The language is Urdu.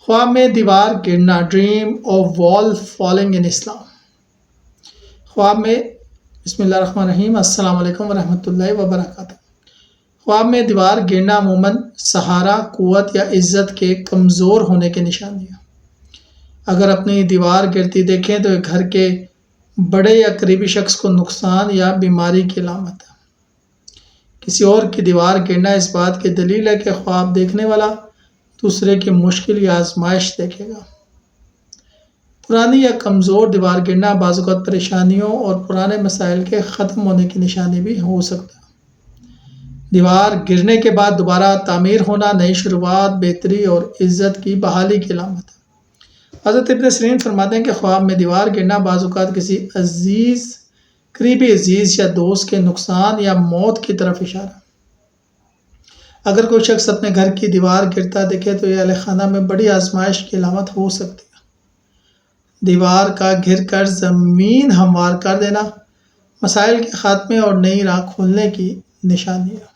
خواب میں دیوار گرنا، ڈریم آف وال فالنگ ان اسلام۔ خواب میں بسم اللہ الرحمن الرحیم، السلام علیکم ورحمۃ اللہ وبرکاتہ۔ خواب میں دیوار گرنا عموماً سہارا، قوت یا عزت کے کمزور ہونے کی نشانی ہے۔ اگر اپنی دیوار گرتی دیکھیں تو یہ گھر کے بڑے یا قریبی شخص کو نقصان یا بیماری کی علامت ہے۔ کسی اور کی دیوار گرنا اس بات کی دلیل ہے کہ خواب دیکھنے والا دوسرے کی مشکل یا آزمائش دیکھے گا۔ پرانی یا کمزور دیوار گرنا بعض اوقات پریشانیوں اور پرانے مسائل کے ختم ہونے کی نشانی بھی ہو سکتا ہے۔ دیوار گرنے کے بعد دوبارہ تعمیر ہونا نئی شروعات، بہتری اور عزت کی بحالی کی علامت ہے۔ حضرت ابن سیرین فرماتے ہیں کہ خواب میں دیوار گرنا بعض اوقات کسی قریبی عزیز یا دوست کے نقصان یا موت کی طرف اشارہ ہے۔ اگر کوئی شخص اپنے گھر کی دیوار گرتا دیکھے تو یہ اہل خانہ میں بڑی آزمائش کی علامت ہو سکتی ہے۔ دیوار کا گر کر زمین ہموار کر دینا مسائل کے خاتمے اور نئی راہ کھولنے کی نشانی ہے۔